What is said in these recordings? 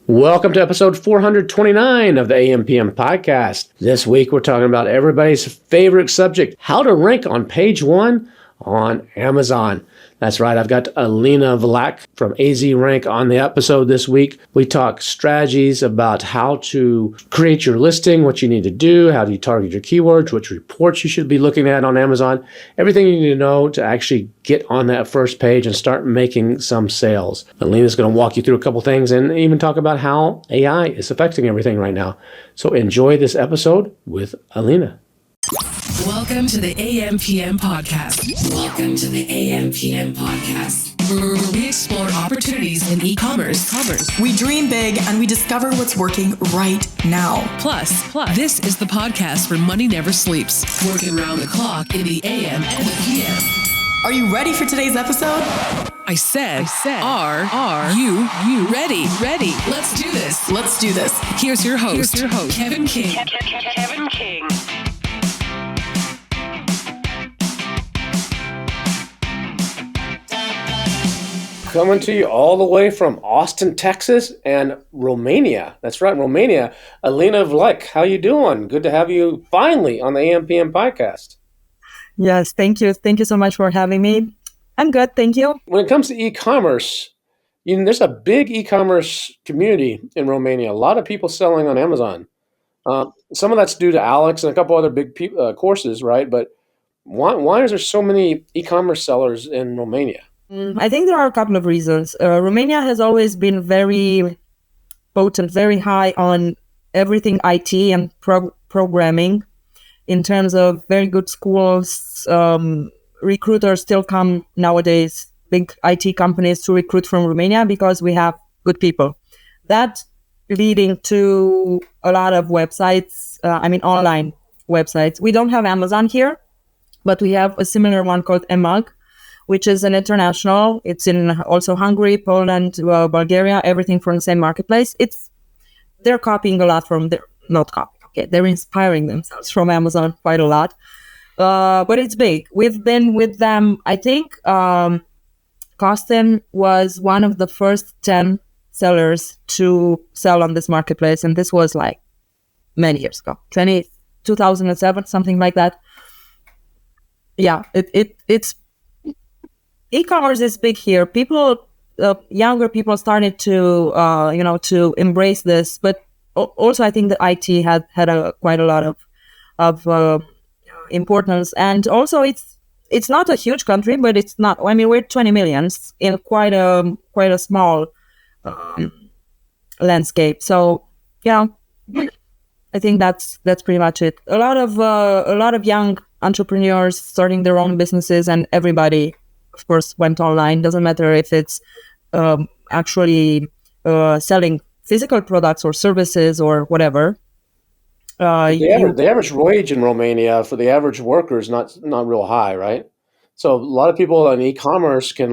Welcome to episode 429 of the AMPM podcast. This week we're talking about everybody's favorite subject, how to rank on page one on Amazon. That's right, I've got Alina Vlaic from AZ Rank on the episode this week. We talk strategies about how to create your listing, what you need to do, how do you target your keywords, which reports you should be looking at on Amazon, everything you need to know to actually get on that first page and start making some sales. Alina's going to walk you through a couple things and even talk about how AI is affecting everything right now. So enjoy this episode with Alina. Welcome to the AMPM podcast. Welcome to the AMPM podcast, where we explore opportunities in e-commerce. We dream big and we discover what's working right now. Plus, this is the podcast where money never sleeps, working around the clock in the AM and the PM. Are you ready for today's episode? I said, are you ready? Let's do this. Here's your host, Kevin King. Kevin King. Coming to you all the way from Austin, Texas, and Romania. That's right, Romania. Alina Vlaic, how you doing? Good to have you finally on the AMPM podcast. Yes, thank you. Thank you so much for having me. I'm good, thank you. When it comes to e-commerce, there's a big e-commerce community in Romania. A lot of people selling on Amazon. Some of that's due to Alex and a couple other big courses, right? But why is there so many e-commerce sellers in Romania? I think there are a couple of reasons. Romania has always been very potent, very high on everything IT and programming in terms of very good schools. Recruiters still come nowadays, big IT companies, to recruit from Romania because we have good people. That leading to a lot of websites, online websites. We don't have Amazon here, but we have a similar one called EMAG, which is an international. It's in also Hungary, Poland, Bulgaria, everything from the same marketplace. They're copying a lot from they're inspiring themselves from Amazon quite a lot. But it's big. We've been with them, I think Costin was one of the first 10 sellers to sell on this marketplace. And this was like many years ago, 2007, something like that. Yeah, it's e-commerce is big here. People, younger people started to embrace this, but also I think that IT had quite a lot of importance. And also it's not a huge country, but it's not. I mean, we're 20 million in quite a small landscape. So yeah, I think that's pretty much it. A lot of young entrepreneurs starting their own businesses, and everybody, of course, went online. Doesn't matter if it's actually selling physical products or services or whatever. The average wage in Romania for the average worker is not real high, right? So a lot of people in e-commerce can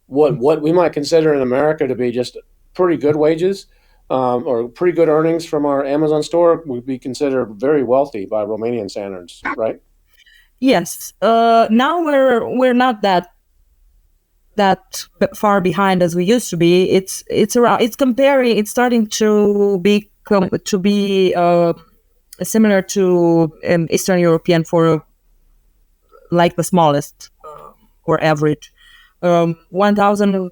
what we might consider in America to be just pretty good wages or pretty good earnings from our Amazon store would be considered very wealthy by Romanian standards, right? Yes. Now we're not that far behind as we used to be. It's starting to be similar to Eastern European for like the smallest or average 1,000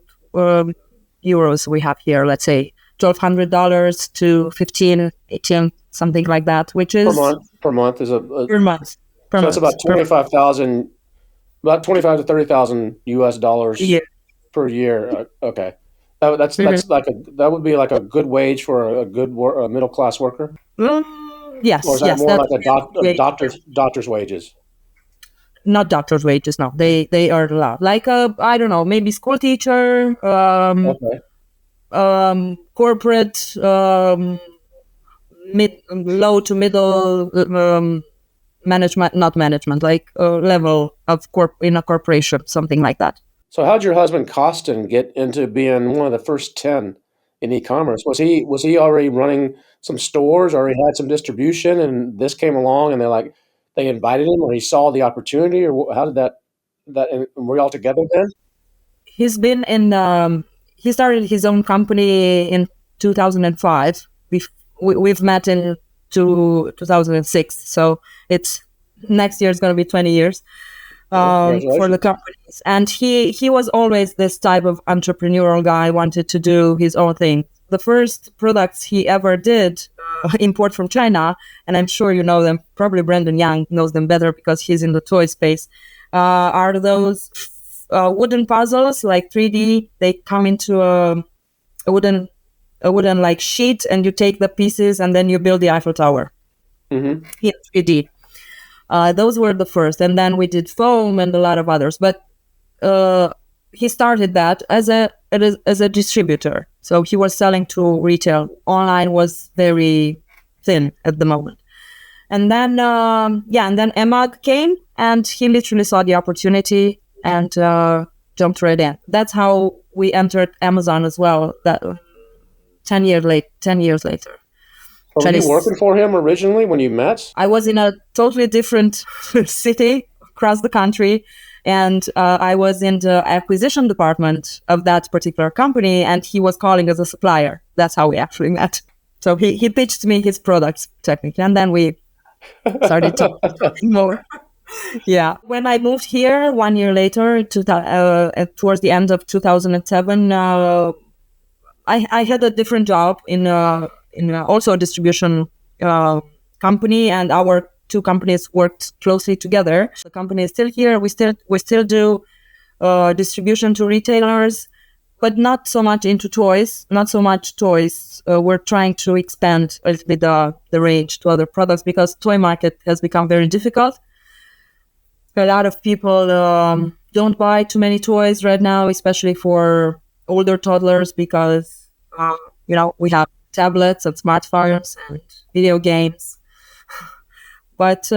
euros we have here. Let's say $1,200 to 15, 18, something like that, which is per month is per month. So it's about 25,000. About 25 to 30,000 US dollars per year. Okay, that's that would be like a good wage for a good middle class worker. Yes, or is that more like a doctor's wages? Not doctor's wages. No, they are a lot. Like I don't know, maybe school teacher, corporate, low to middle. Not management, like a level of in a corporation, something like that. So how'd your husband Costin get into being one of the first 10 in e-commerce? Was he already running some stores, or he had some distribution, and this came along and they invited him, or he saw the opportunity, or how did that were you all together then? He's been in he started his own company in 2005. We've met in 2006, so it's next year is going to be 20 years for the companies. And he was always this type of entrepreneurial guy, wanted to do his own thing. The first products he ever did import from China, and I'm sure you know them, probably Brandon Young knows them better because he's in the toy space, are those wooden puzzles, like 3D. They come into a wooden like sheet, and you take the pieces and then you build the Eiffel Tower in 3D. Those were the first, and then we did foam and a lot of others. But he started that as a distributor, so he was selling to retail. Online was very thin at the moment, and then and then Emad came, and he literally saw the opportunity and jumped right in. That's how we entered Amazon as well. That 10 years later. Were you working for him originally when you met? I was in a totally different city across the country, and I was in the acquisition department of that particular company, and he was calling as a supplier. That's how we actually met. So he pitched me his products, technically, and then we started talking more. Yeah. When I moved here 1 year later, towards the end of 2007, I had a different job in also a distribution company, and our two companies worked closely together. The company is still here. We still do distribution to retailers, but not so much into toys. Not so much toys. We're trying to expand a little bit the range to other products because toy market has become very difficult. A lot of people don't buy too many toys right now, especially for older toddlers, because we have tablets and smartphones and video games. But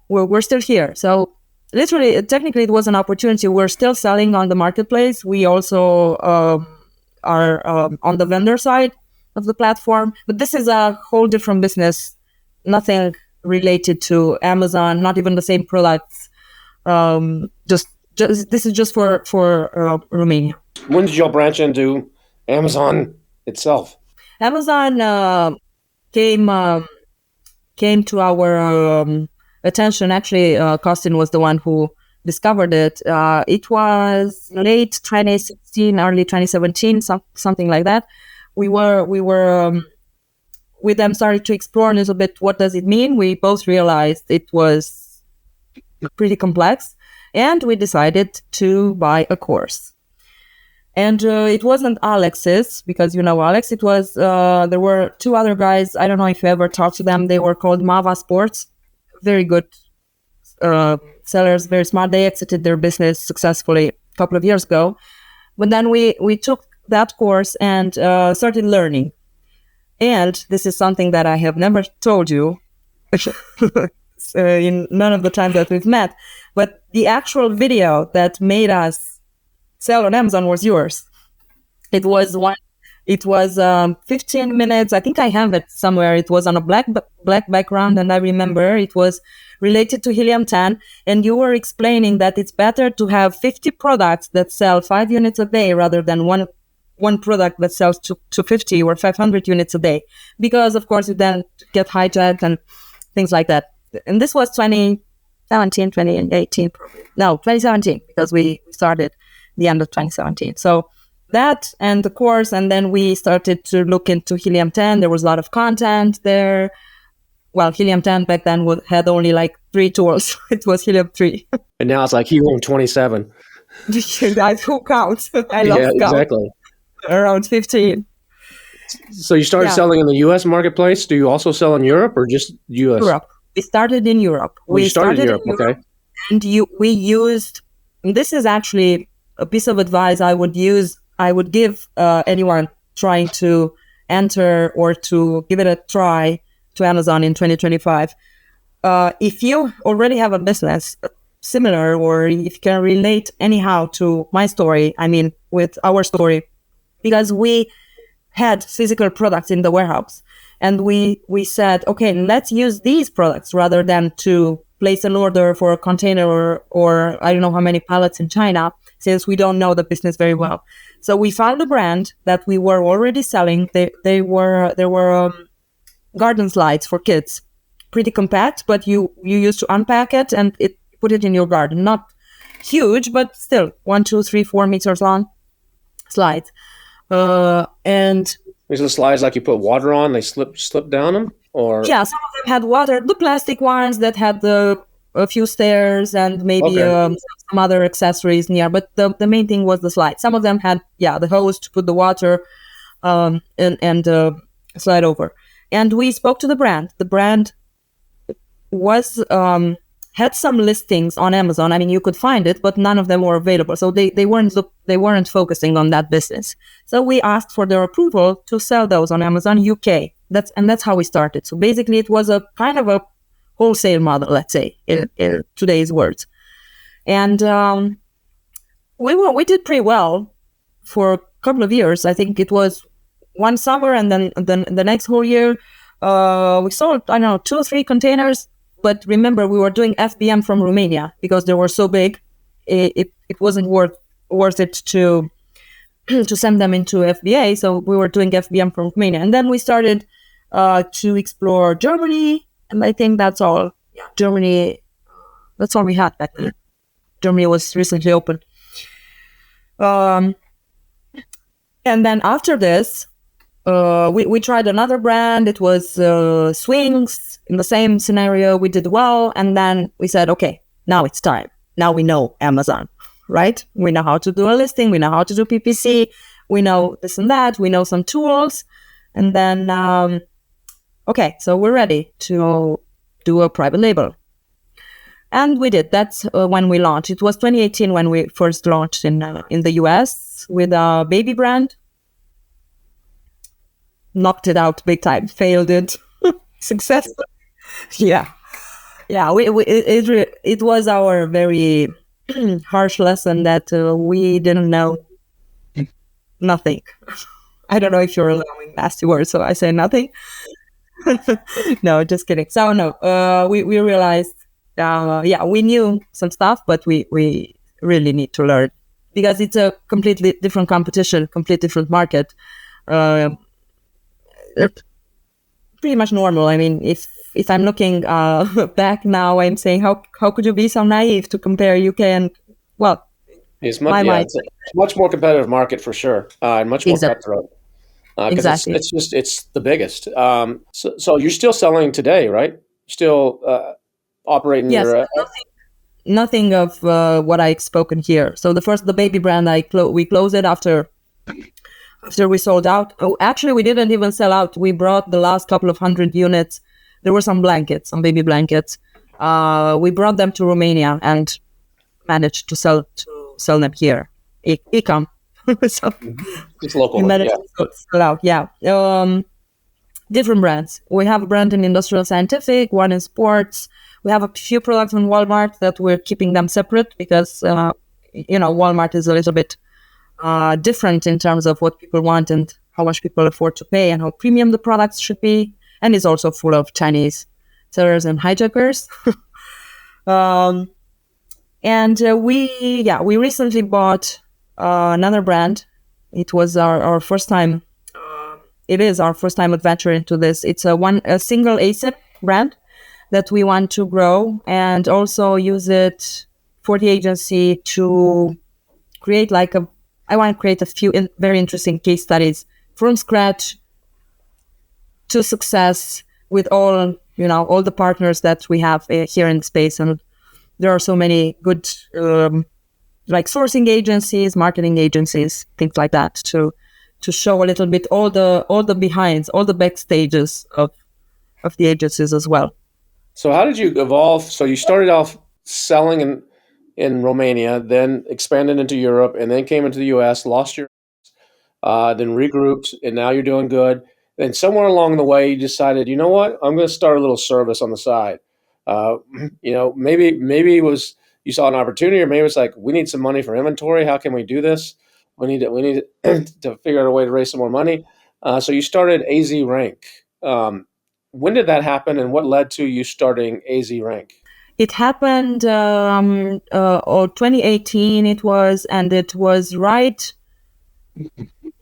we're still here. So literally, technically, it was an opportunity. We're still selling on the marketplace. We also are on the vendor side of the platform. But this is a whole different business. Nothing related to Amazon. Not even the same products. Just this is just for Romania. When did y'all branch into Amazon itself? Amazon came to our attention. Actually, Costin was the one who discovered it. It was late 2016, early 2017, something like that. We were with them started to explore a little bit. What does it mean? We both realized it was pretty complex, and we decided to buy a course. And it wasn't Alex's, because you know Alex. It was there were two other guys. I don't know if you ever talked to them. They were called Mava Sports. Very good sellers, very smart. They exited their business successfully a couple of years ago. But then we took that course and started learning. And this is something that I have never told you in none of the times that we've met. But the actual video that made us sell on Amazon was yours. It was 15 minutes. I think I have it somewhere. It was on a black background, and I remember it was related to helium-10, and you were explaining that it's better to have 50 products that sell 5 units a day rather than one product that sells to 50 or 500 units a day, because of course you then get hijacked and things like that. And this was 2017, 2018, probably. No, 2017, because we started the end of 2017. So that and the course, and then we started to look into helium-10. There was a lot of content there. Well, helium-10 back then had only like 3 tools. It was helium-3. And now it's like helium-27. Who counts? I love count. Exactly. Around 15. So you started selling in the U.S. marketplace. Do you also sell in Europe or just U.S.? Europe. We started in Europe. We started in Europe, okay. And we used, this is actually a piece of advice I would give anyone trying to enter or to give it a try to Amazon in 2025. If you already have a business similar, or if you can relate anyhow to my story, I mean, with our story, because we had physical products in the warehouse, and we said, okay, let's use these products rather than to place an order for a container or I don't know how many pallets in China, since we don't know the business very well. So we found a brand that we were already selling. There were garden slides for kids, pretty compact, but you used to unpack it and put it in your garden. Not huge, but still 1, 2, 3, 4 meters long slides. And These are the slides like you put water on, they slip down them? Or yeah, some of them had water. The plastic ones that had a few stairs and maybe some other accessories near. But the main thing was the slide. Some of them had the hose to put the water and slide over. And we spoke to the brand. The brand was had some listings on Amazon. I mean, you could find it, but none of them were available. So they weren't focusing on that business. So we asked for their approval to sell those on Amazon UK. That's how we started. So basically, it was a kind of a wholesale model, let's say, in today's words. And we did pretty well for a couple of years. I think it was one summer, and then the next whole year, we sold, I don't know, 2 or 3 containers. But remember, we were doing FBM from Romania because they were so big. It wasn't worth it to send them into FBA. So we were doing FBM from Romania, and then we started to explore Germany. And I think that's all. Yeah, Germany. That's all we had back then. Germany was recently opened. And then after this, we tried another brand. It was Swings. In the same scenario, we did well. And then we said, okay, now it's time. Now we know Amazon, right? We know how to do a listing. We know how to do PPC. We know this and that. We know some tools. And then, okay, so we're ready to do a private label. And we did. That's when we launched. It was 2018 when we first launched in the US with a baby brand. Knocked it out big time. Failed it. Successful. Yeah. It was our very harsh lesson that we didn't know nothing. I don't know if you're allowing nasty words, so I say nothing. No, just kidding. So no, we realized, we knew some stuff, but we really need to learn because it's a completely different competition, completely different market. Pretty much normal. I mean, if I'm looking back now, I'm saying how could you be so naive to compare UK and it's it's a much more competitive market for sure, and much more cutthroat. Exactly. It's the biggest. So you're still selling today, right? Still operating your. Nothing of what I've spoken here. So the baby brand, we closed it after we sold out. Oh, actually, we didn't even sell out. We brought the last couple of 100 units. There were some baby blankets. We brought them to Romania and managed to sell them here. E-com. So it's local. We managed to sell out. Yeah. Different brands. We have a brand in industrial scientific, one in sports. We have a few products in Walmart that we're keeping them separate because, Walmart is a little bit different in terms of what people want and how much people afford to pay and how premium the products should be. And it's also full of Chinese sellers and hijackers. We recently bought another brand. It was our first time. It is our first time adventure into this. It's a single ASIN brand that we want to grow and also use it for the agency to create I want to create a few very interesting case studies from scratch to success with all the partners that we have here in the space. And there are so many good sourcing agencies, marketing agencies, things like that to show a little bit all the behinds, all the backstages of the agencies as well. So how did you evolve? So you started off selling in Romania, then expanded into Europe, and then came into the US, lost your, then regrouped, and now you're doing good. Then somewhere along the way, you decided, you know what, I'm going to start a little service on the side. Maybe it was you saw an opportunity, or maybe it was like, we need some money for inventory. How can we do this? We need to figure out a way to raise some more money. So you started AZ Rank. When did that happen, and what led to you starting AZ Rank? It happened 2018. It was right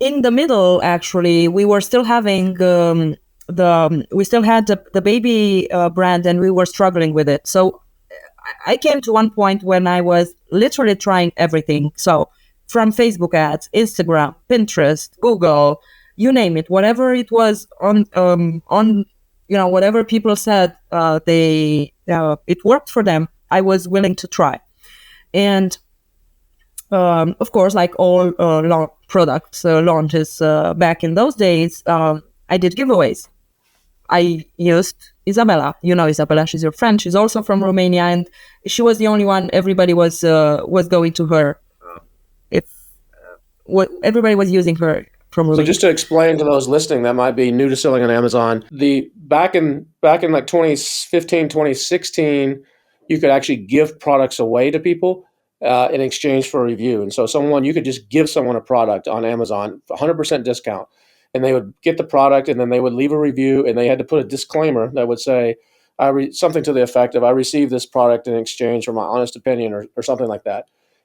in the middle, actually, we were still having we still had the baby brand, and we were struggling with it. So I came to one point when I was literally trying everything. So from Facebook ads, Instagram, Pinterest, Google, you name it, whatever it was on whatever people said it worked for them, I was willing to try. And of course, like all products launches back in those days, I did giveaways. I used Isabella. You know Isabella. She's your friend. She's also from Romania, and she was the only one. Everybody was going to her. If what everybody was using her from Romania. So just to explain to those listening that might be new to selling on Amazon, the back in like 2015, 2016, you could actually give products away to people in exchange for a review. And so you could just give someone a product on Amazon, 100% discount, and they would get the product, and then they would leave a review, and they had to put a disclaimer that would say something to the effect of, "I received this product in exchange for my honest opinion," or something like that.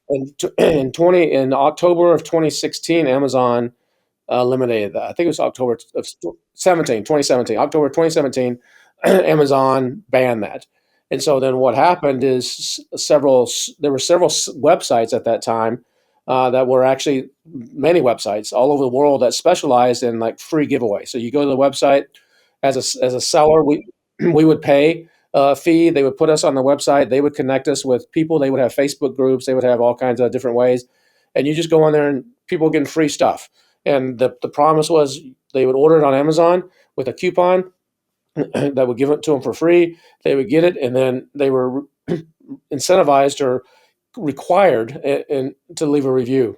And in October of 2016, Amazon eliminated that. I think it was October of 2017, October 2017, Amazon banned that. And so then what happened is there were several websites at that time that were actually many websites all over the world that specialized in like free giveaway. So you go to the website as a seller, we would pay a fee. They would put us on the website. They would connect us with people. They would have Facebook groups. They would have all kinds of different ways. And you just go on there and people getting free stuff. And the promise was they would order it on Amazon with a coupon that would give it to them for free. They would get it, and then they were incentivized or required to leave a review.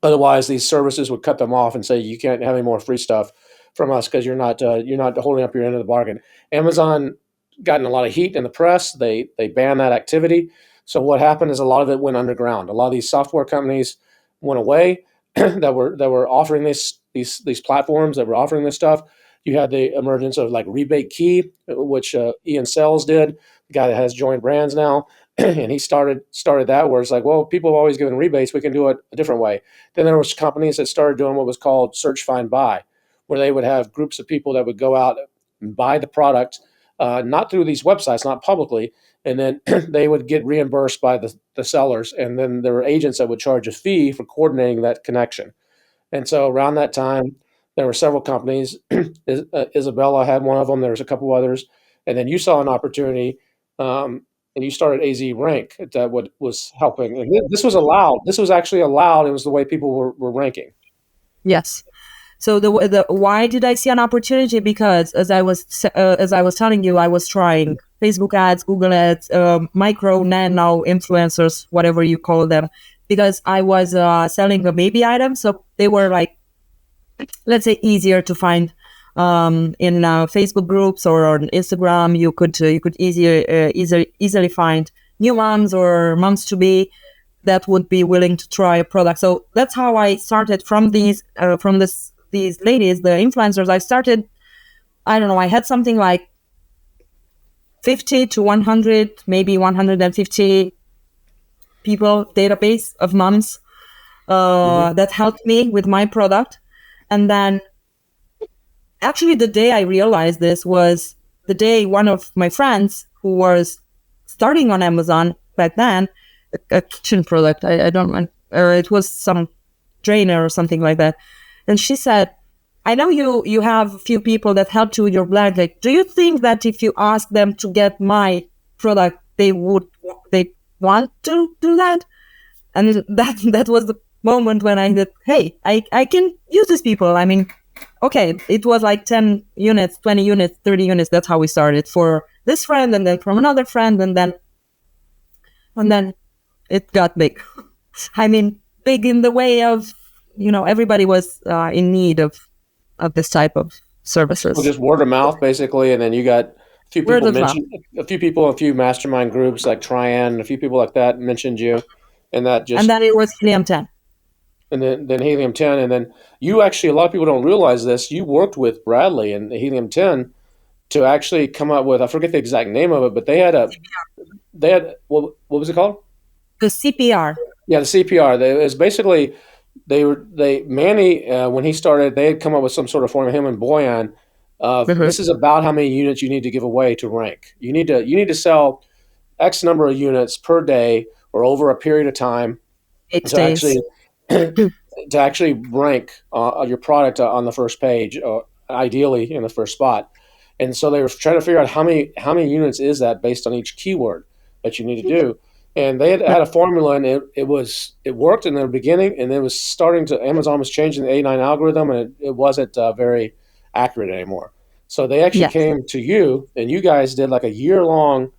Otherwise, these services would cut them off and say, "You can't have any more free stuff from us because you're not holding up your end of the bargain." Amazon got in a lot of heat in the press. They banned that activity. So what happened is a lot of it went underground. A lot of these software companies went away that were offering these platforms that were offering this stuff. You had the emergence of like Rebate Key, which Ian Sells did, the guy that has joined brands now, and he started that where it's like, well, people have always given rebates, we can do it a different way. Then there was companies that started doing what was called search, find, buy, where they would have groups of people that would go out and buy the product, not through these websites, not publicly, and then they would get reimbursed by the sellers, and then there were agents that would charge a fee for coordinating that connection. And so around that time, there were several companies. Isabella had one of them. There was a couple others, and then you saw an opportunity, and you started AZ Rank. That what was helping. And this was allowed. This was actually allowed. It was the way people were ranking. Yes. So the why did I see an opportunity? Because as I was telling you, I was trying Facebook ads, Google ads, micro, nano influencers, whatever you call them, because I was selling a baby item, so they were like, let's say, easier to find in Facebook groups or on Instagram. You could easily find new moms or moms to be that would be willing to try a product. So that's how I started from these ladies, the influencers. I started, I don't know, I had something like 50 to 100, maybe 150 people database of moms that helped me with my product. And then actually the day I realized this was the day one of my friends who was starting on Amazon back then, a kitchen product, I don't know, or it was some drainer or something like that. And she said, I know you have a few people that helped you with your blog. Like, do you think that if you ask them to get my product, they want to do that? And that was the moment when I said, hey, I can use these people. I mean, okay, it was like 10 units, 20 units, 30 units. That's how we started for this friend, and then from another friend, and then it got big. I mean, big in the way of, everybody was in need of this type of services. Well, just word of mouth, basically, and then you got a few people, a few mastermind groups like Trian, a few people like that mentioned you, and then it was Helium 10. And then Helium 10, and then you actually, a lot of people don't realize this, you worked with Bradley and Helium 10 to actually come up with, I forget the exact name of it, but they had what was it called? The CPR. Yeah, the CPR. It was basically Manny, when he started, they had come up with some sort of formula, him and Boyan, of this is about how many units you need to give away to rank. You need to sell X number of units per day or over a period of time It to stays. actually to actually rank your product on the first page, ideally in the first spot. And so they were trying to figure out how many units is that based on each keyword that you need to do. And they had a formula, and it worked in the beginning, and it was starting to Amazon was changing the A9 algorithm, and it wasn't very accurate anymore. So they actually Yes. came to you, and you guys did like a year-long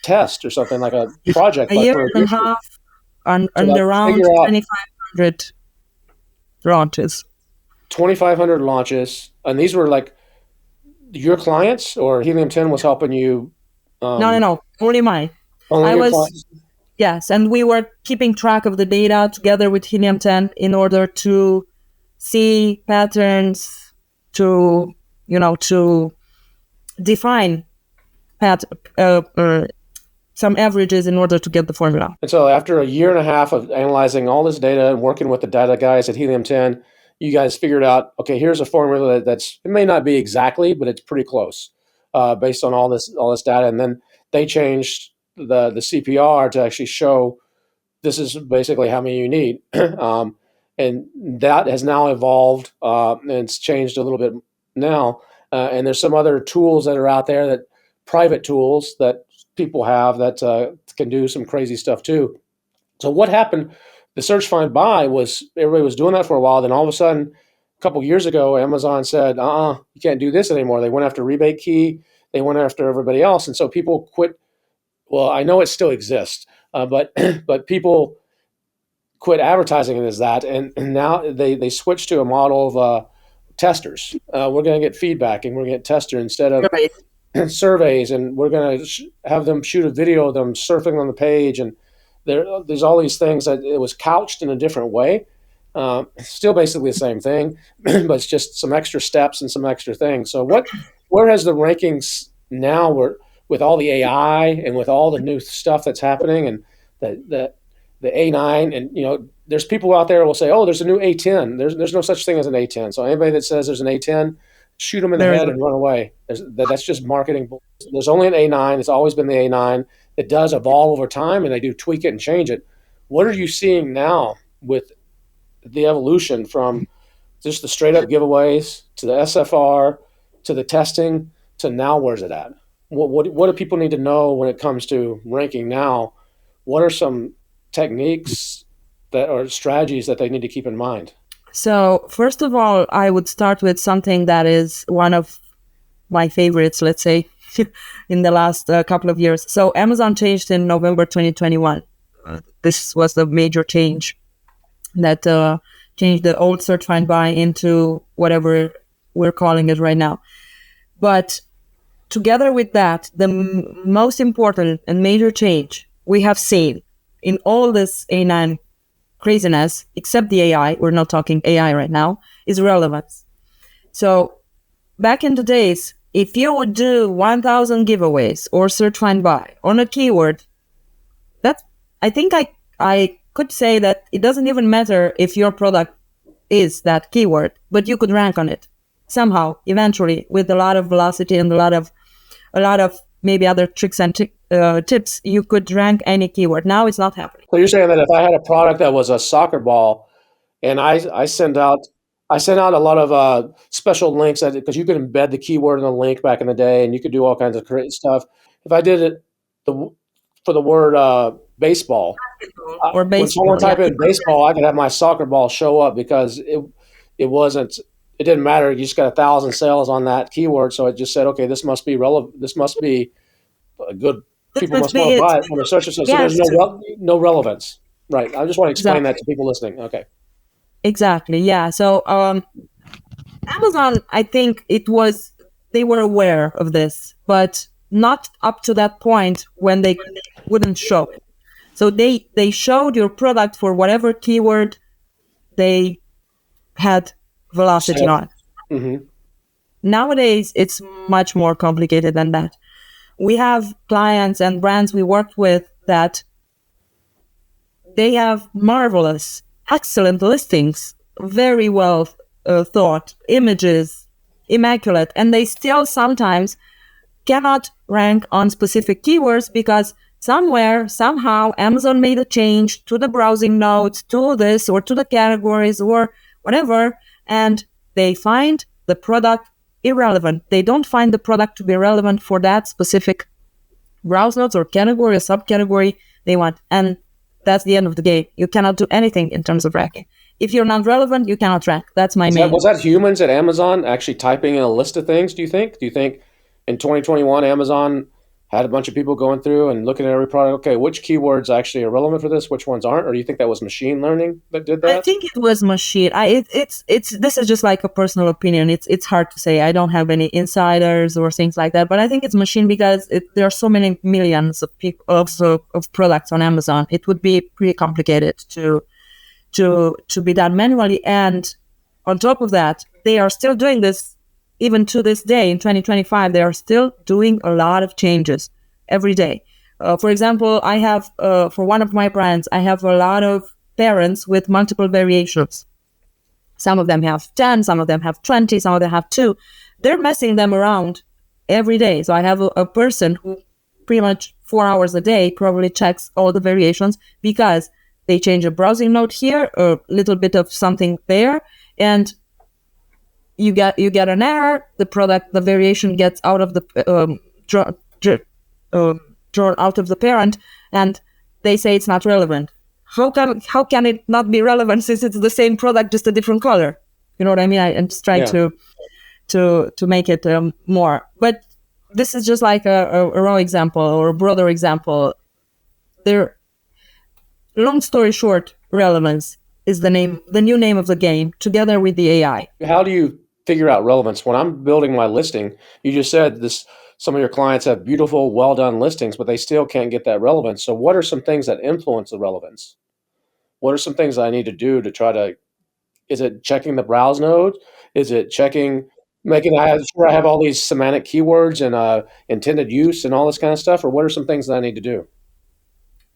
test or something, like a project, A but year for and a half and to like around figure out 2,500 launches. 2,500 launches, and these were like your clients, or Helium 10 was helping you. No, only mine. Only I your was clients. Yes, and we were keeping track of the data together with Helium 10 in order to see patterns, to to define some averages in order to get the formula. And so after a year and a half of analyzing all this data and working with the data guys at Helium 10, you guys figured out, okay, here's a formula that's, it may not be exactly, but it's pretty close based on all this data. And then they changed the CPR to actually show this is basically how many you need. And that has now evolved and it's changed a little bit now. And there's some other tools that are out there, that private tools that people have that can do some crazy stuff too. So what happened? The search, find, buy was, everybody was doing that for a while. Then all of a sudden, a couple of years ago, Amazon said, you can't do this anymore. They went after Rebate Key. They went after everybody else. And so people quit. Well, I know it still exists, but but people quit advertising it as that, and now they switched to a model of testers. We're going to get feedback, and we're going to get tester instead of Right. surveys, and we're going to have them shoot a video of them surfing on the page, and there's all these things that it was couched in a different way. Still basically the same thing, but it's just some extra steps and some extra things. So where has the rankings now, with all the AI and with all the new stuff that's happening, and the A9, and there's people out there who will say, oh, there's a new A10. There's no such thing as an A10. So anybody that says there's an A10, shoot them in the There is head and run away. That's just marketing. There's only an A9. It's always been the A9. It does evolve over time, and they do tweak it and change it. What are you seeing now with the evolution from just the straight up giveaways to the SFR to the testing to now? Where's it at? What do people need to know when it comes to ranking now? What are some techniques that or strategies that they need to keep in mind? So first of all, I would start with something that is one of my favorites, let's say, in the last couple of years. So Amazon changed in November 2021. This was the major change that changed the old search, find, buy into whatever we're calling it right now. But together with that, the most important and major change we have seen in all this A9 craziness, except the AI, we're not talking AI right now, is relevance. So back in the days, if you would do 1,000 giveaways or search, find, buy on a keyword, I think I could say that it doesn't even matter if your product is that keyword, but you could rank on it somehow, eventually, with a lot of velocity and a lot of maybe other tricks and tips. You could rank any keyword. Now it's not happening. So you're saying that if I had a product that was a soccer ball, and I sent out a lot of special links, because you could embed the keyword in a link back in the day, and you could do all kinds of great stuff. If I did it for the word baseball, Or when baseball, someone type yeah. in baseball, I could have my soccer ball show up, because it didn't matter. You just got 1,000 sales on that keyword, so it just said, okay, this must be relevant. This must be a good. This People must must be want to it. buy it when they're searching. So Yes. there's no relevance, right? I just want to explain that to people listening. Okay. Exactly. Yeah. So Amazon, I think they were aware of this, but not up to that point when they wouldn't show it. So they showed your product for whatever keyword they had velocity on. Mm-hmm. Nowadays, it's much more complicated than that. We have clients and brands we work with that they have marvelous excellent listings, very well thought, images, immaculate, and they still sometimes cannot rank on specific keywords because somewhere, somehow, Amazon made a change to the browsing notes, to this or to the categories or whatever, and they find the product irrelevant. They don't find the product to be relevant for that specific browse notes or category or subcategory they want. And that's the end of the game. You cannot do anything in terms of ranking. If you're not relevant, you cannot rank. That's my main. Was that humans at Amazon actually typing in a list of things, do you think? Do you think in 2021 Amazon had a bunch of people going through and looking at every product, okay, which keywords actually are relevant for this, which ones aren't? Or do you think that was machine learning that did that? I think it was machine. It's this is just like a personal opinion. It's hard to say. I don't have any insiders or things like that, but I think it's machine because there are so many millions of people of products on Amazon. It would be pretty complicated to be done manually. And on top of that, they are still doing this even to this day in 2025. They are still doing a lot of changes every day. For example, I have for one of my brands, I have a lot of parents with multiple variations. Some of them have 10, some of them have 20, some of them have 2. They're messing them around every day. So I have a person who pretty much 4 hours a day probably checks all the variations because they change a browsing note here, a little bit of something there, and you get an error. The variation gets out of the drawn out of the parent, and they say it's not relevant. How can it not be relevant since it's the same product, just a different color? You know what I mean? I'm just trying to make it more. But this is just like a raw example or a broader example. Long story short, relevance is the new name of the game, together with the AI. How do you figure out relevance? When I'm building my listing, you just said this. Some of your clients have beautiful, well-done listings, but they still can't get that relevance. So what are some things that influence the relevance? What are some things that I need to do to try to, is it checking the browse node? Is it making sure I have all these semantic keywords and intended use and all this kind of stuff? Or what are some things that I need to do?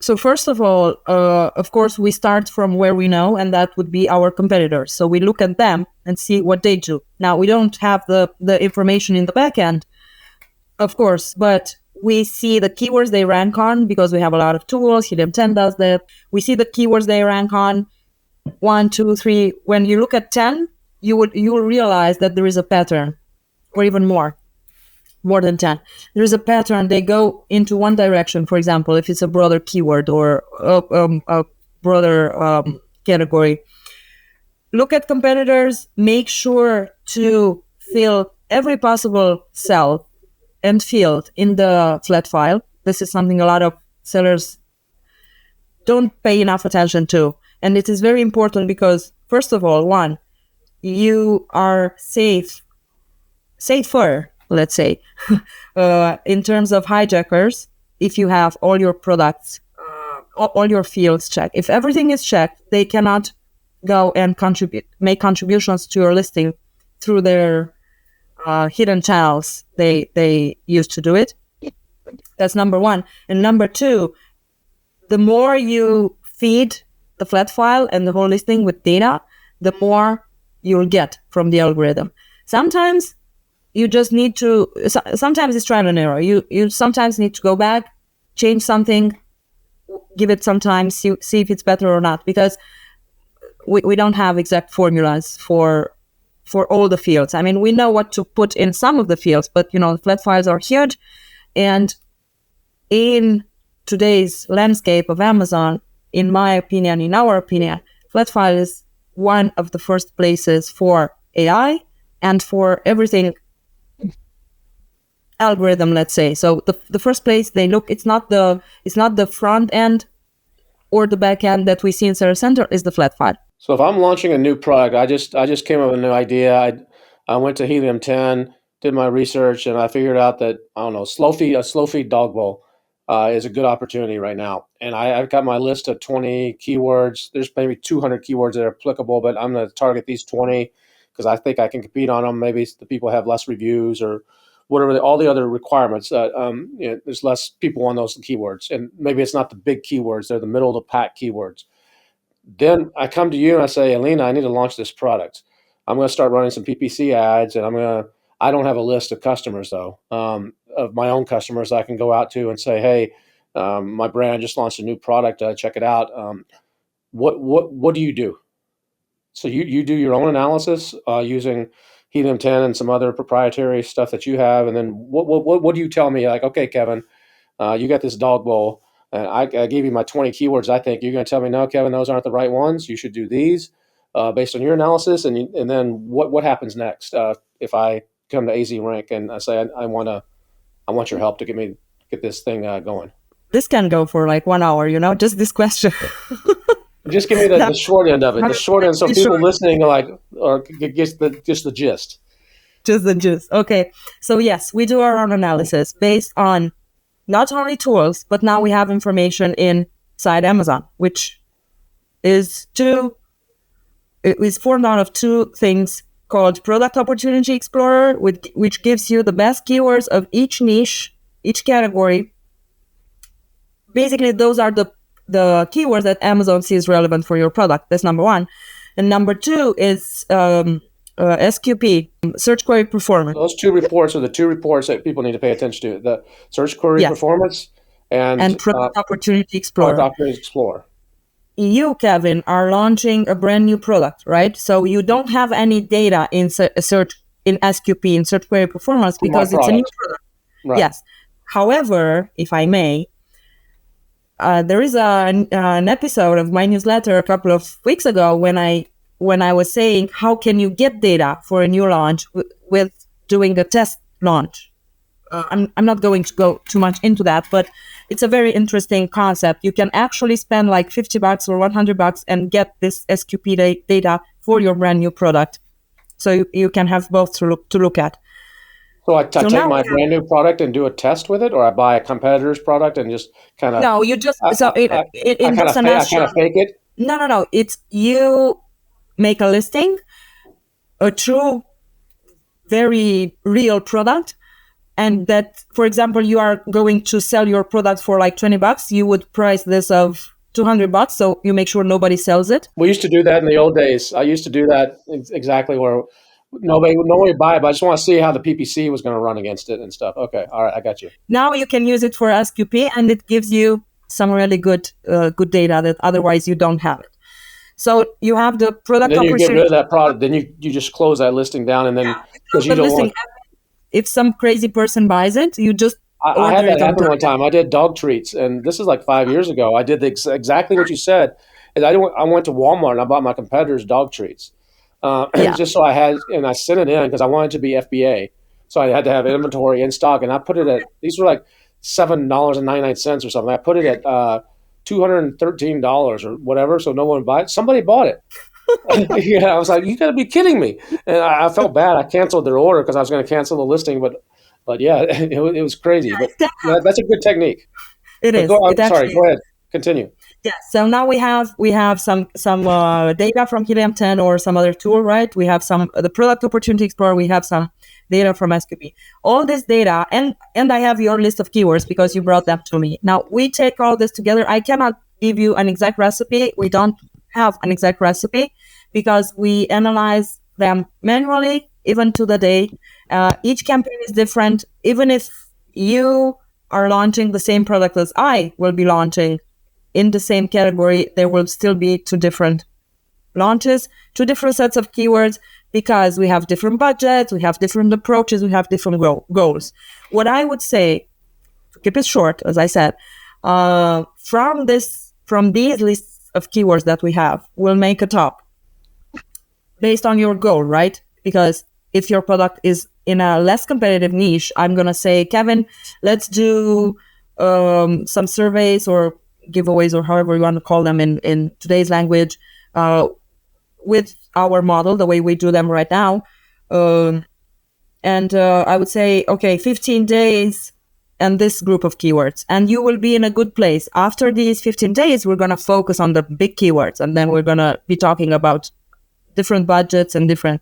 So first of all, of course, we start from where we know, and that would be our competitors. So we look at them and see what they do. Now, we don't have the information in the back end, of course, but we see the keywords they rank on because we have a lot of tools. Helium 10 does that. We see the keywords they rank on, 1, 2, 3. When you look at 10, you will realize that there is a pattern, or even more than 10. There is a pattern. They go into one direction. For example, if it's a broader keyword or a broader category. Look at competitors. Make sure to fill every possible cell and field in the flat file. This is something a lot of sellers don't pay enough attention to. And it is very important because, first of all, one, you are safer, let's say, in terms of hijackers, if you have all your products, all your fields checked. If everything is checked, they cannot go and make contributions to your listing through their hidden channels they used to do it. That's number one. And number two, the more you feed the flat file and the whole listing with data, the more you'll get from the algorithm. Sometimes you just need to, sometimes it's trial and error. You sometimes need to go back, change something, give it some time, see if it's better or not, because we don't have exact formulas for all the fields. I mean, we know what to put in some of the fields, but the flat files are huge. And in today's landscape of Amazon, in my opinion, in our opinion, flat file is one of the first places for AI and for everything algorithm, let's say. So the first place they look, it's not the front end or the back end that we see in Seller Center, is the flat file. So if I'm launching a new product, I just came up with a new idea. I went to Helium 10, did my research, and I figured out that, I don't know, a slow feed dog bowl is a good opportunity right now. And I've got my list of 20 keywords. There's maybe 200 keywords that are applicable, but I'm going to target these 20 because I think I can compete on them. Maybe the people have less reviews or whatever, all the other requirements. There's less people on those keywords. And maybe it's not the big keywords. They're the middle of the pack keywords. Then I come to you and I say, Alina, I need to launch this product. I'm going to start running some PPC ads, and I don't have a list of customers though, of my own customers I can go out to and say, hey, my brand just launched a new product. Check it out. What do you do? So you do your own analysis using Helium 10 and some other proprietary stuff that you have, and then what do you tell me? Like, okay, Kevin, you got this dog bowl, and I gave you my 20 keywords. I think you're going to tell me, no, Kevin, those aren't the right ones. You should do these based on your analysis, and then what happens next if I come to AZ Rank and I say I want your help to get this thing going. This can go for like 1 hour, just this question. Just give me the short end of it. The short end, so people listening are like, or just the gist. Just the gist. Okay. So yes, we do our own analysis based on not only tools, but now we have information inside Amazon, which is formed out of two things called Product Opportunity Explorer, which gives you the best keywords of each niche, each category. Basically, those are the keywords that Amazon sees relevant for your product. That's number one. And number two is SQP, Search Query Performance. Those two reports are the two reports that people need to pay attention to: the Search Query Performance and Product Opportunity Explorer. Product Opportunity Explorer. You, Kevin, are launching a brand new product, right? So you don't have any data in SQP, in Search Query Performance, because it's a new product. Right. Yes. However, if I may, there is an episode of my newsletter a couple of weeks ago when I was saying, how can you get data for a new launch with doing the test launch? I'm not going to go too much into that, but it's a very interesting concept. You can actually spend like $50 or $100 and get this SQP data for your brand new product. So you can have both to look at. So I take my brand new product and do a test with it, or I buy a competitor's product and just kind of... No, you just... I kind of fake it? No. It's you make a listing, a true, very real product, and that, for example, you are going to sell your product for like $20, you would price this of $200, so you make sure nobody sells it. We used to do that in the old days. I used to do that exactly where nobody would buy it, but I just want to see how the PPC was going to run against it and stuff. Okay, all right, I got you. Now you can use it for SQP, and it gives you some really good data that otherwise you don't have it. So you have the product. Then you get rid of that product. Then you just close that listing down, and then because you don't want. If some crazy person buys it, you just. I had that happen one time. I did dog treats, and this is like 5 years ago. I did exactly what you said. Is I went to Walmart and I bought my competitor's dog treats, just so I had, and I sent it in because I wanted to be FBA, so I had to have inventory in stock, and I put it at, these were like $7.99 or something. I put it at $213 or whatever, so no one would buy it. Somebody bought it. I was like, you got to be kidding me, and I felt bad. I canceled their order because I was going to cancel the listing, but yeah, it was crazy. But that's a good technique. It is. Go ahead. Continue. Yeah. So now we have some data from Helium 10 or some other tool, right? We have the Product Opportunity Explorer. We have some data from SQP. All this data, and I have your list of keywords because you brought them to me. Now we take all this together. I cannot give you an exact recipe. We don't have an exact recipe because we analyze them manually, even to the day. Each campaign is different. Even if you are launching the same product as I will be launching in the same category, there will still be two different launches, two different sets of keywords, because we have different budgets, we have different approaches, we have different goals. What I would say, to keep it short, as I said, from these lists of keywords that we have, we'll make a top based on your goal, right? Because if your product is in a less competitive niche, I'm going to say, Kevin, let's do some surveys or giveaways or however you want to call them in today's language with our model, the way we do them right now. And I would say, okay, 15 days and this group of keywords, and you will be in a good place. After these 15 days, we're going to focus on the big keywords, and then we're going to be talking about different budgets and different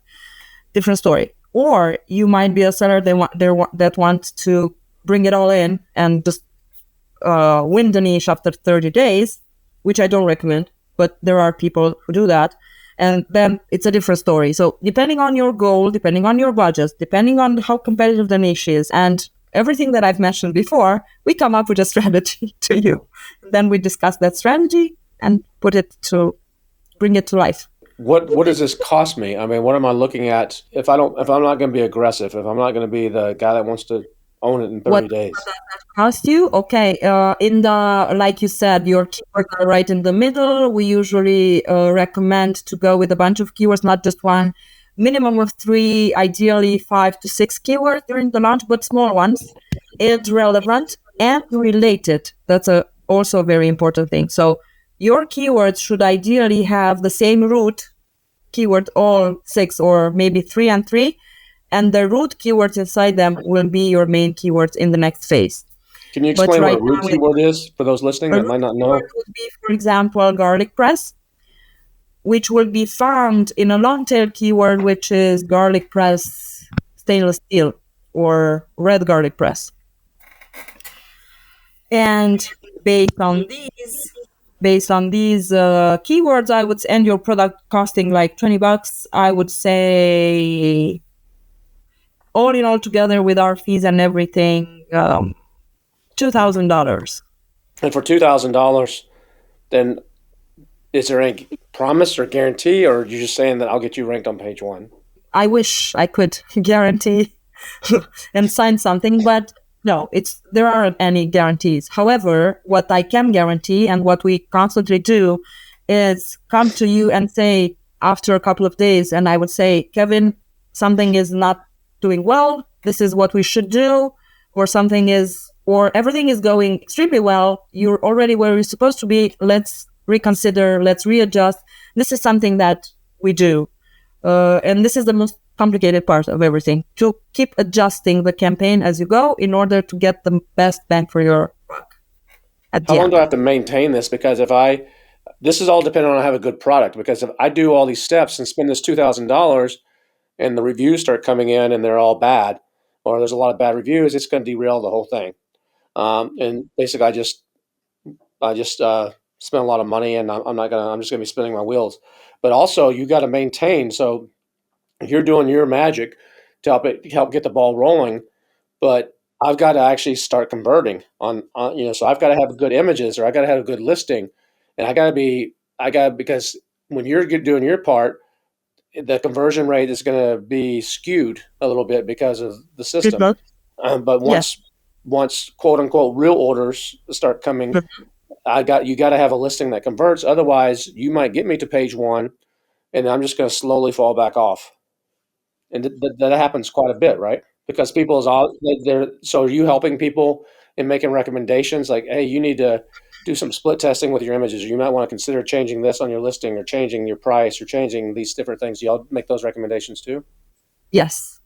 story. Or you might be a seller that wants to bring it all in and just win the niche after 30 days, which I don't recommend. but there are people who do that. And then it's a different story. So depending on your goal, depending on your budget, depending on how competitive the niche is, and everything that I've mentioned before, we come up with a strategy to you. Then we discuss that strategy and bring it to life. What does this cost me? I mean, what am I looking at if I'm not going to be aggressive, if I'm not going to be the guy that wants to own it in 30 days? What does that cost you? Okay, like you said, your keywords are right in the middle. We usually recommend to go with a bunch of keywords, not just one. Minimum of 3, ideally 5 to 6 keywords during the launch, but small ones. It's relevant and related. That's also a very important thing. So your keywords should ideally have the same root keyword, all 6 or maybe 3 and 3. And the root keywords inside them will be your main keywords in the next phase. Can you explain what a root keyword is for those listening that might not know? Would be, for example, garlic press, which will be found in a long tail keyword, which is garlic press stainless steel or red garlic press. And based on these keywords, I would end your product costing like $20. I would say all in all together with our fees and everything, $2,000. And for $2,000, then is there any promise or guarantee, or are you just saying that I'll get you ranked on page 1? I wish I could guarantee and sign something, but no, there aren't any guarantees. However, what I can guarantee and what we constantly do is come to you and say after a couple of days, and I would say, Kevin, something is not doing well. This is what we should do, or everything is going extremely well. You're already where you're supposed to be. Let's reconsider. Let's readjust. This is something that we do. And this is the most complicated part of everything, to keep adjusting the campaign as you go in order to get the best bang for your buck. How long do I have to maintain this? Because this is all dependent on I have a good product. Because if I do all these steps and spend this $2,000 and the reviews start coming in and they're all bad, or there's a lot of bad reviews, it's going to derail the whole thing. And basically, I just spend a lot of money, and I'm just going to be spinning my wheels. But also, you got to maintain. So you're doing your magic to help get the ball rolling, but I've got to actually start converting on so I've got to have good images, or I got to have a good listing, and because when you're doing your part, the conversion rate is going to be skewed a little bit because of the system. But once quote unquote real orders start coming, you got to have a listing that converts. Otherwise, you might get me to page 1, and I'm just going to slowly fall back off. And that happens quite a bit, right? Because so are you helping people in making recommendations like, hey, you need to do some split testing with your images, or you might want to consider changing this on your listing, or changing your price, or changing these different things. Do y'all make those recommendations too? Yes.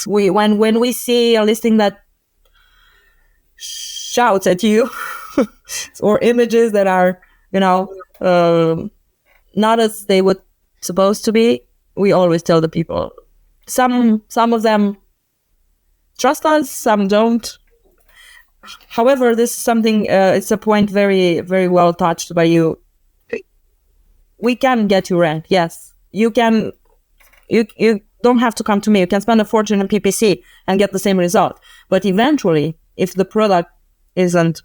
When we see a listing that shouts at you or images that are, not as they would supposed to be, we always tell the people. Some of them trust us, some don't. However, this is something, it's a point very, very well touched by you. We can get you ranked, yes. You can, you don't have to come to me. You can spend a fortune in PPC and get the same result. But eventually, if the product isn't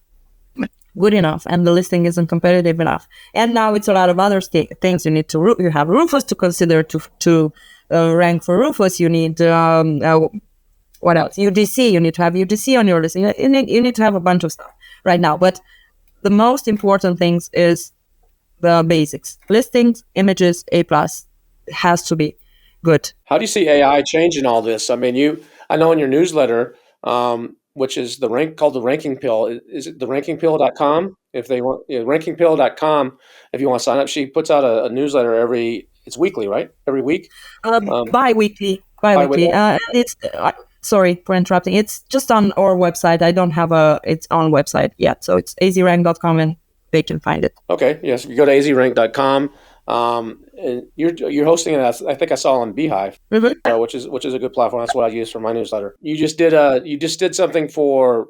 good enough and the listing isn't competitive enough, and now it's a lot of other things you need to, you have Rufus to consider to rank for Rufus. You need, what else? UGC. You need to have UGC on your listing. You need to have a bunch of stuff right now. But the most important things is the basics: listings, images, A+. It has to be good. How do you see AI changing all this? I mean, I know in your newsletter, which is called the Ranking Pill. Is it therankingpill.com? If they want, rankingpill.com. If you want to sign up, she puts out a newsletter it's weekly, right? Every week? Bi-weekly. It's sorry for interrupting. It's just on our website. I don't have its own website yet. So it's azrank.com and they can find it. Okay. Yes. If you go to azrank.com, and you're hosting it. I think I saw on Beehive, which is a good platform. That's what I use for my newsletter. You just did something for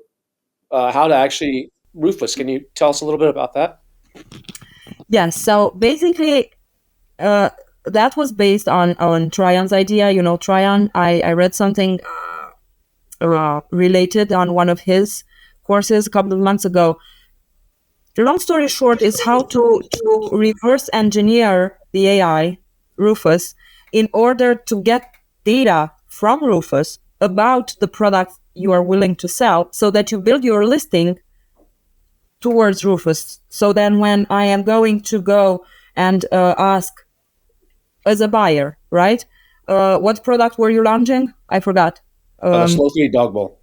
how to actually Rufus. Can you tell us a little bit about that? Yes. So basically, that was based on Trion's idea. You know, Tryon. I read something related on one of his courses a couple of months ago. The long story short is how to reverse engineer the AI, Rufus, in order to get data from Rufus about the product you are willing to sell so that you build your listing towards Rufus. So then when I am going to go and ask as a buyer, right? What product were you launching? I forgot. The slow feed dog bowl.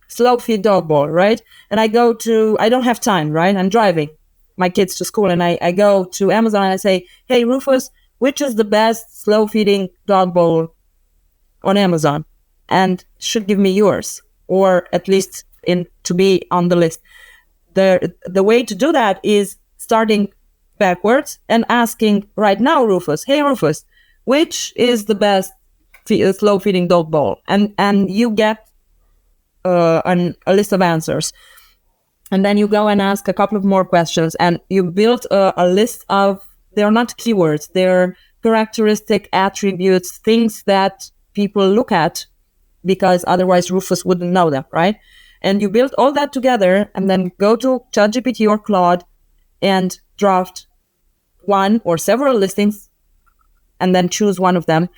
Slow feed dog bowl, right? And I don't have time, right? I'm driving my kids to school and I go to Amazon and I say, hey, Rufus, which is the best slow feeding dog bowl on Amazon? And should give me yours, or at least to be on the list. The way to do that is starting backwards and asking right now, Rufus, hey, Rufus, which is the best slow feeding dog bowl? And you get a list of answers. And then you go and ask a couple of more questions and you build a list of, they're not keywords, they're characteristic attributes, things that people look at because otherwise Rufus wouldn't know them, right? And you build all that together and then go to ChatGPT or Claude and draft one or several listings and then choose one of them.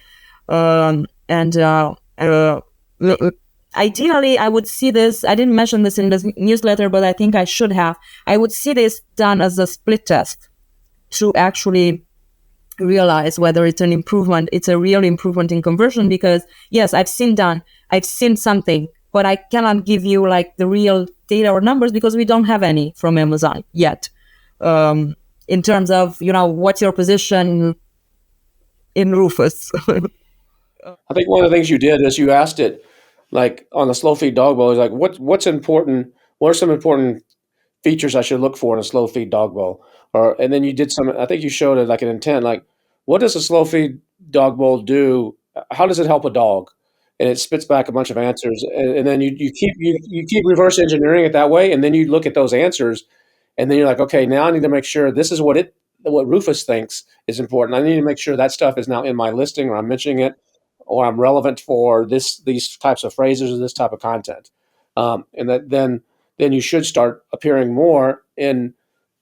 Ideally, I would see this, I didn't mention this in the newsletter, but I think I should have. I would see this done as a split test to actually realize whether it's an improvement, it's a real improvement in conversion, because yes, I've seen something, but I cannot give you like the real data or numbers because we don't have any from Amazon yet. In terms of, what's your position in Rufus? I think one of the things you did is you asked it, like on the slow feed dog bowl, is like, what's important? What are some important features I should look for in a slow feed dog bowl? And then you did I think you showed it like an intent, like what does a slow feed dog bowl do? How does it help a dog? And it spits back a bunch of answers. And then you keep reverse engineering it that way. And then you look at those answers and then you're like, okay, now I need to make sure this is what Rufus thinks is important. I need to make sure that stuff is now in my listing, or I'm mentioning it, or I'm relevant for these types of phrases or this type of content. And that then you should start appearing more in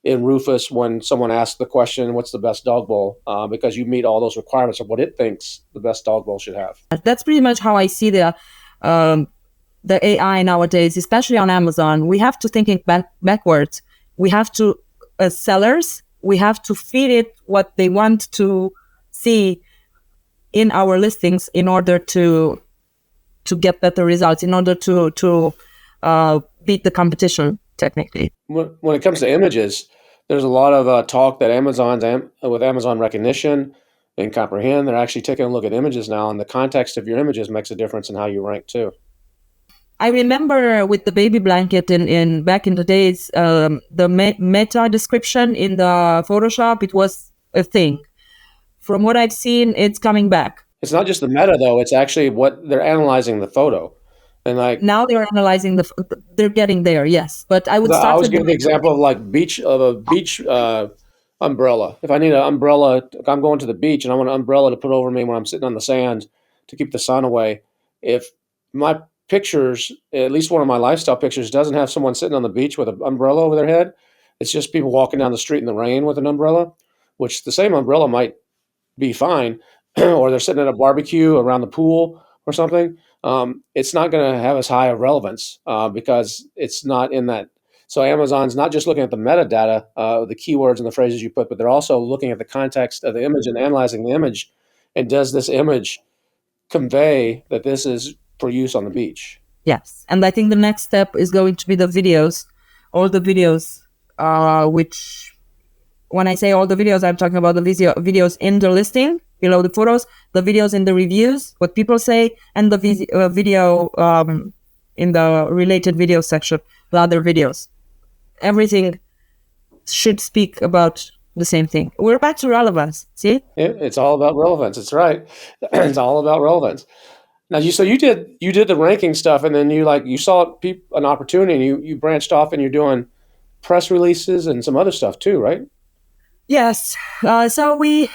Rufus when someone asks the question, what's the best dog bowl? Because you meet all those requirements of what it thinks the best dog bowl should have. That's pretty much how I see the AI nowadays, especially on Amazon. We have to think backwards. We have to, as sellers, we have to feed it what they want to see in our listings in order to get better results, in order to beat the competition, technically. When it comes to images, there's a lot of talk that with Amazon recognition and comprehend, they're actually taking a look at images now, and the context of your images makes a difference in how you rank too. I remember with the baby blanket in back in the days, the meta description in the Photoshop, it was a thing. From what I've seen, it's coming back. It's not just the meta though; it's actually what they're analyzing the photo, and like now they're analyzing they're getting there. Yes, but I would start. I was giving the example of like a beach umbrella. If I need an umbrella, if I'm going to the beach and I want an umbrella to put over me when I'm sitting on the sand to keep the sun away. If my pictures, at least one of my lifestyle pictures, doesn't have someone sitting on the beach with an umbrella over their head, it's just people walking down the street in the rain with an umbrella, which the same umbrella might be fine, or they're sitting at a barbecue around the pool or something. It's not going to have as high of relevance because it's not in that. So Amazon's not just looking at the metadata, the keywords and the phrases you put, but they're also looking at the context of the image and analyzing the image. And does this image convey that this is for use on the beach? Yes. And I think the next step is going to be the videos, all the videos, which when I say all the videos, I'm talking about the videos in the listing, below the photos, the videos in the reviews, what people say, and the video in the related video section, the other videos. Everything should speak about the same thing. We're back to relevance. See? It's all about relevance. It's right. It's all about relevance. Now, you did the ranking stuff, and then you saw an opportunity, and you branched off, and you're doing press releases and some other stuff too, right? Yes. So we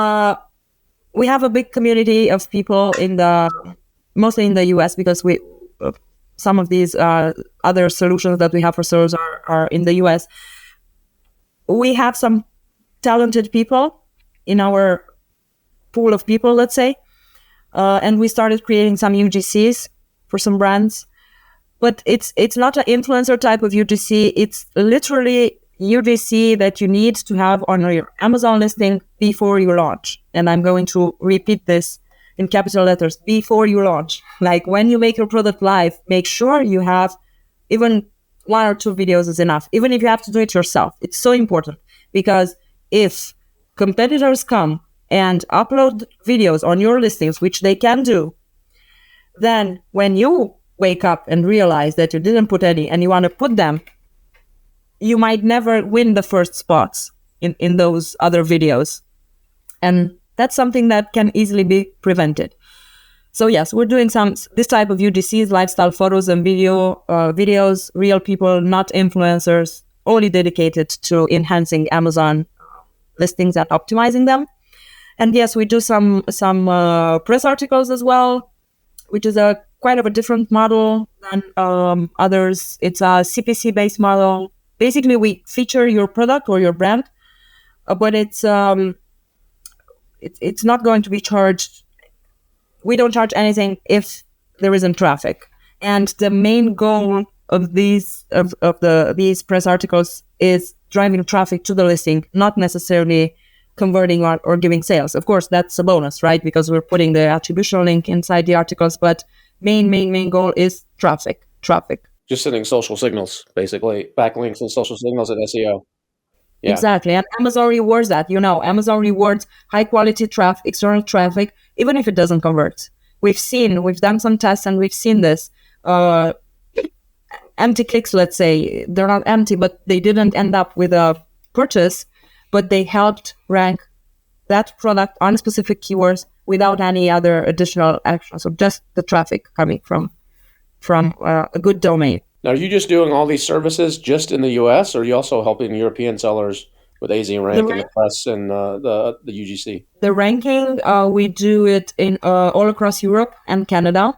have a big community of people mostly in the US, because some of these other solutions that we have for servers are in the US. We have some talented people in our pool of people, let's say, and we started creating some UGCs for some brands. But it's not an influencer type of UGC. It's literally UGC that you need to have on your Amazon listing before you launch. And I'm going to repeat this in capital letters: before you launch. Like, when you make your product live, make sure you have even 1 or 2 videos is enough. Even if you have to do it yourself, it's so important, because if competitors come and upload videos on your listings, which they can do, then when you wake up and realize that you didn't put any and you want to put them, you might never win the first spots in those other videos. And that's something that can easily be prevented. So yes, we're doing this type of UGCs, lifestyle photos and videos, real people, not influencers, only dedicated to enhancing Amazon listings and optimizing them. And yes, we do some press articles as well, which is quite of a different model than others. It's a CPC-based model. Basically, we feature your product or your brand, but it's not going to be charged. We don't charge anything if there isn't traffic. And the main goal of these press articles is driving traffic to the listing, not necessarily converting or giving sales. Of course, that's a bonus, right? Because we're putting the attribution link inside the articles, but main goal is traffic. Just sending social signals, basically, backlinks and social signals and SEO. Yeah. Exactly. And Amazon rewards that. Amazon rewards high quality traffic, external traffic, even if it doesn't convert. We've done some tests and we've seen this. Empty clicks, let's say, they're not empty, but they didn't end up with a purchase, but they helped rank that product on specific keywords without any other additional action. So just the traffic coming from a good domain. Now, are you just doing all these services just in the US, or are you also helping European sellers with AZ Rank and the press and the UGC? The ranking, we do it in all across Europe and Canada.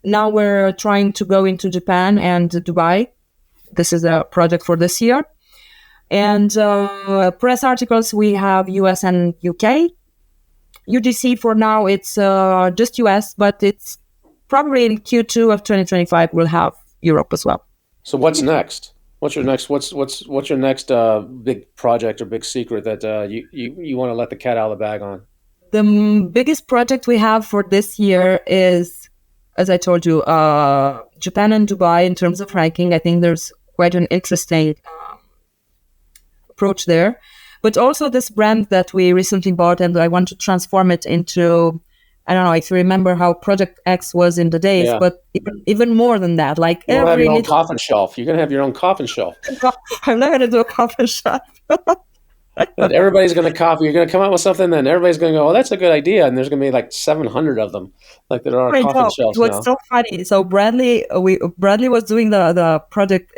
Now we're trying to go into Japan and Dubai. This is a project for this year. And press articles, we have US and UK. UGC for now, it's just US, but it's probably in Q2 of 2025 we'll have Europe as well. So what's next? What's your next big project or big secret that you want to let the cat out of the bag on? The biggest project we have for this year is, as I told you, Japan and Dubai in terms of ranking. I think there's quite an interesting approach there. But also this brand that we recently bought, and I want to transform it into, I don't know if you remember how Project X was in the days, but even more than that. Like you're going to have your own coffin shelf. You're going to have your own coffin shelf. I'm not going to do a coffin shelf. Everybody's going to copy. You're going to come out with something, then everybody's going to go, oh, that's a good idea. And there's going to be like 700 of them, like there are coffin shelves now. What's so funny? So Bradley was doing the Project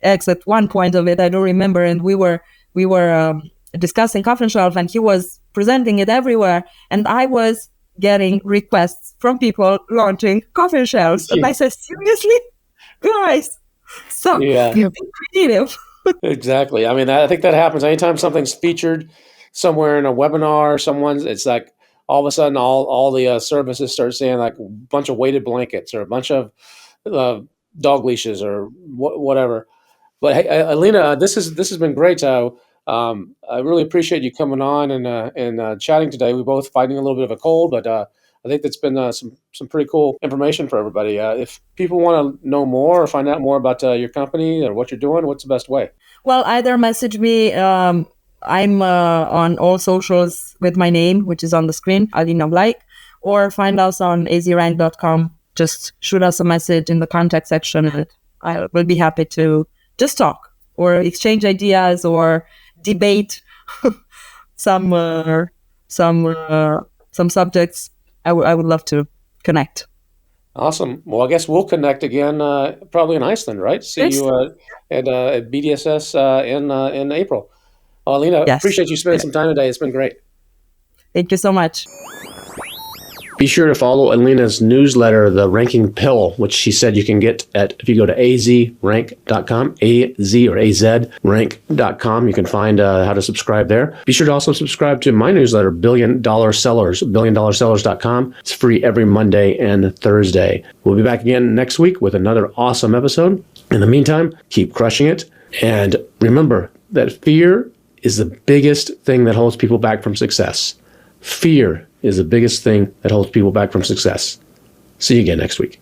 X at one point of it. I don't remember. And we were discussing coffin shelf, and he was presenting it everywhere. And I was getting requests from people launching coffin shelves. And I said, seriously? Guys, so you're being creative. Exactly. I mean, I think that happens anytime something's featured somewhere in a webinar. It's like all of a sudden all the services start saying like a bunch of weighted blankets or a bunch of dog leashes or whatever. But hey, Alina, this has been great. I really appreciate you coming on and chatting today. We're both fighting a little bit of a cold, but I think that's been some pretty cool information for everybody. If people want to know more or find out more about your company or what you're doing, what's the best way? Well, either message me. I'm on all socials with my name, which is on the screen, Alina Vlaic, or find us on azrank.com. Just shoot us a message in the contact section, and I will be happy to just talk or exchange ideas or debate some subjects. I would love to connect. Awesome. Well, I guess we'll connect again probably in Iceland, right? See you at BDSS in April. Alina, Yes. appreciate you spending some time today. It's been great. Thank you so much. Be sure to follow Alina's newsletter, The Ranking Pill, which she said you can get if you go to azrank.com, A-Z or A-Z, rank.com. You can find how to subscribe there. Be sure to also subscribe to my newsletter, Billion Dollar Sellers, billiondollarsellers.com. It's free every Monday and Thursday. We'll be back again next week with another awesome episode. In the meantime, keep crushing it. And remember that fear is the biggest thing that holds people back from success. Fear is the biggest thing that holds people back from success. See you again next week.